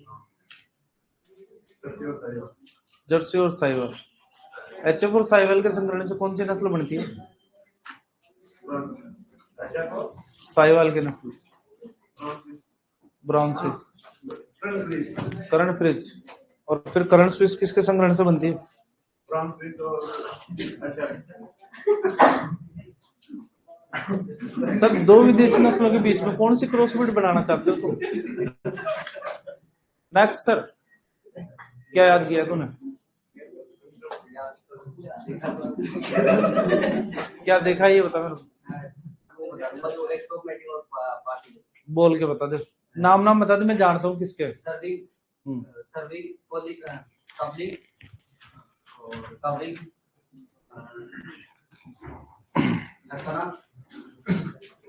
जर्सी और साहिवाल। HF और साहिवाल के संग्रहण से कौन सी नस्ल बनती है? साहिवाल की नस्ल ब्राउन स्विस, करण फ्रिज। और फिर करण स्विस किसके संग्रहण से बनती है? सर 2 विदेशी नस्लों के बीच में कौन सी क्रॉस ब्रीड बनाना चाहते हो तुम? नेक्स्ट सर, क्या याद किया तूने? क्या देखा ये बता मेरे को। बोल के बता दे, नाम बता दे, मैं जानता हूँ किसके।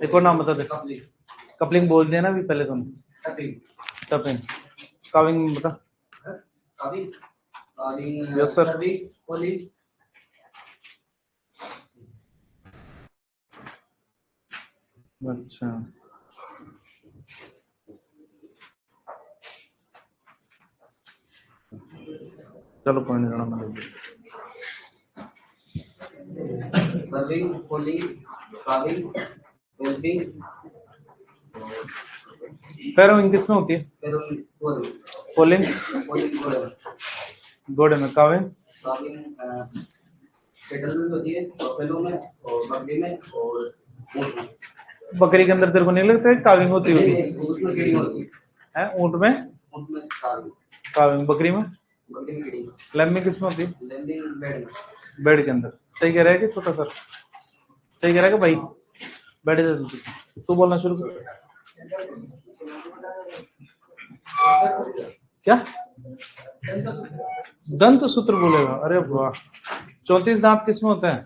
एक और नाम बता दे। कपलिंग बोल दिया ना अभी पहले तुमने। टपिंग। काविंग बता। Yes sir. अच्छा, चलो कोई नहीं जाना। पैरोविंग किसमें होती है? पोलिंग घोड़े में। काविंग बकरी के अंदर तेरे को नहीं लगता है काविंग होती होगी? है ऊंट में काविंग, बकरी में लैम्ब में किसमें होती है? बेड के अंदर। सही कह रहा है कि छोटा सर? सही कह रहा है कि भाई? बैठ जा, तू बोलना शुरू कर। क्या दंत सूत्र बोलेगा? अरे वाह। 34 दांत किसमें होते हैं?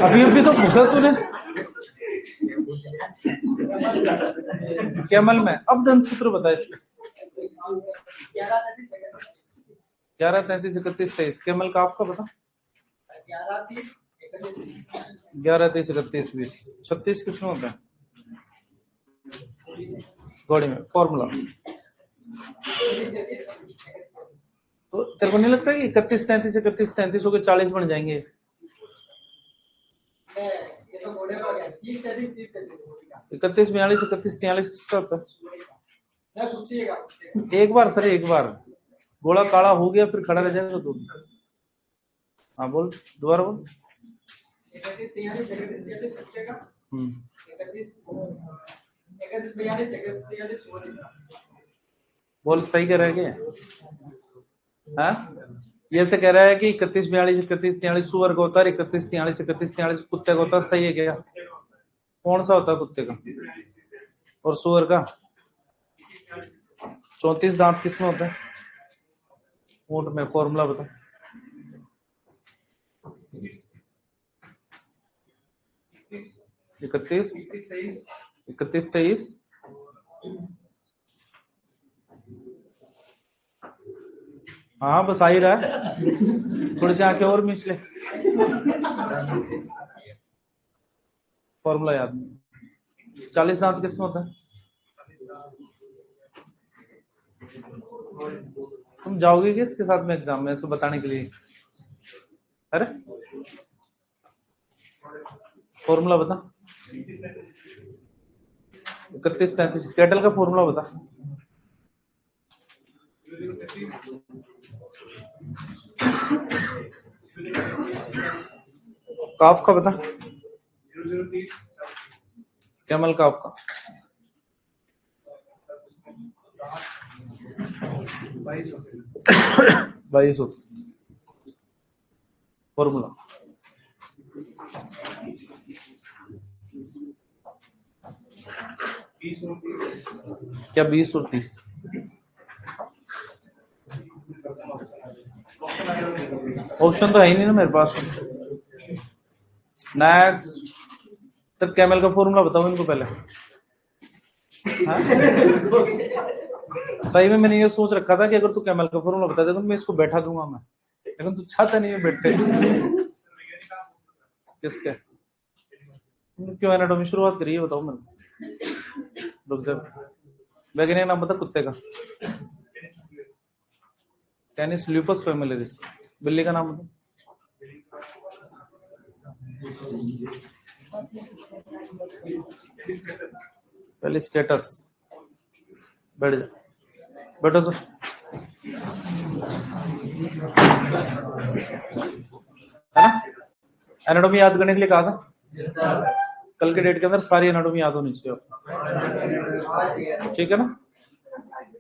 अभी तो पूछा तूने। कैमल में। अब दंत सूत्र बता इसके। 11, 33, 31, 23। कैमल का आपका बता। 11, 23, 31, 20। 36 किसमें होता है? घोड़े में। फॉर्मूला तो तेरे को नहीं लगता कि 31, 33, 31, 33 होकर 40 बन जाएंगे? 31, 42, 31, 43 किसका होता है? एक बार सर, एक बार घोड़ा काला हो गया फिर खड़ा रह जाएगा तो। हाँ बोल, दोबारा बोल। बोल, सही कह रहा है क्या? हाँ, ये से कह रहा है कि 31, 42, 31, 43 सुअर का होता है, 31, 43, 31, 43 कुत्ते का होता है। सही है क्या? कौन सा होता है कुत्ते का और सुअर का? 34 दांत किसमें होते हैं? ऊंट में। फॉर्मूला बता। 31 31 23। हाँ बस आ ही रहा है, थोड़ी सी आंखें और मीच ले। फॉर्मूला याद नहीं। 40 दांत किसमें होता है? तुम जाओगे कि इसके साथ में एग्जाम में ऐसे बताने के लिए? अरे फॉर्मूला बता। 31 33। कैटल का फॉर्मूला बता। काफ का बता। कैमल काफ का 22 होता। फॉर्मूला क्या 20 और 30? ऑप्शन तो है ही नहीं ना मेरे पास। नेक्स्ट सर, कैमल का फॉर्मूला बताओ इनको पहले। हाँ? सही में मैंने ये सोच रखा था कि अगर तू कैमल का फॉर्मूला बता दे तो मैं इसको बैठा दूंगा मैं, लेकिन तू चाहता नहीं है बैठे। किसके? क्यों एनाटॉमी शुरुआत करी है बताओ मैंने। रुक जा। वैज्ञानिक नाम बता कुत्ते का। Canis lupus familiaris. बिल्ली का नाम बता। पहले स्टेटस। बैठ जा, बैठो सर। है ना? एनाटॉमी याद करने के लिए कहा था। कल के डेट के अंदर सारी एनाटॉमी याद होनी चाहिए, ठीक है ना?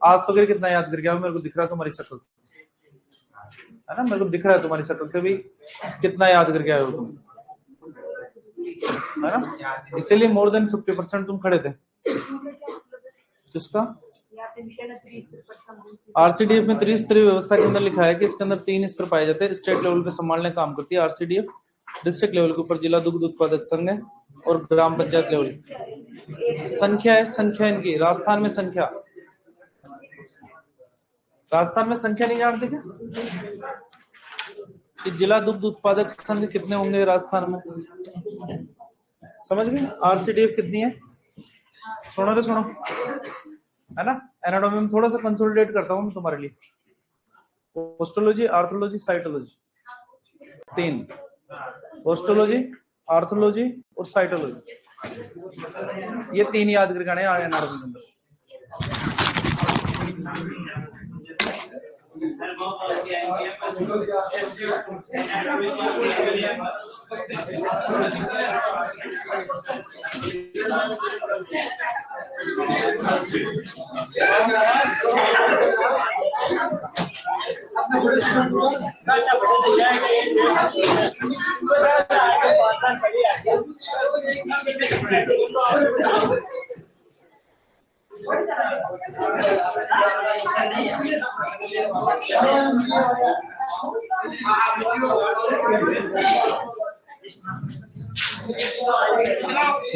आज तो फिर कितना याद कर गया मेरे को दिख रहा है तुम्हारी शक्ल से, है ना? मेरे को दिख रहा है तुम्हारी शक्ल से भी कितना याद करके आए हो तुम, है ना? इसीलिए मोर देन 50% तुम खड़े थे। किसका? आरसीडीएफ में त्रिस्तरीय व्यवस्था के अंदर लिखा है कि इसके अंदर 3 स्तर पाए जाते हैं। स्टेट लेवल पे संभालने का काम करती है आरसीडीएफ, डिस्ट्रिक्ट लेवल के ऊपर जिला दुग्ध उत्पादक संघ है, और ग्राम पंचायत लेवल। संख्या है, संख्या इनकी राजस्थान में संख्या। राजस्थान में संख्या नहीं जानते क्या कि जिला दुग्ध उत्पादक संघ कितने होंगे राजस्थान में? समझ गए? आरसीडीएफ कितनी है? सुनो रे सुनो, है ना? एनाटॉमी में थोड़ा सा कंसोलिडेट करता हूँ तुम्हारे लिए। ओस्टोलॉजी, आर्थोलॉजी, साइटोलॉजी, 3। ओस्टोलॉजी, आर्थोलॉजी और साइटोलॉजी, ये 3 याद करके आने एनाटॉमी के अंदर।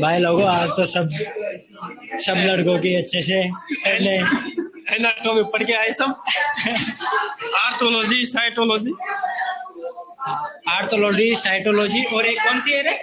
भाई लोगों आज तो सब लड़कों की अच्छे से एनाटॉमी पढ़ के आए सब। आर्थोलॉजी, साइटोलॉजी, साइटोलॉजी और एक कौन सी है रे?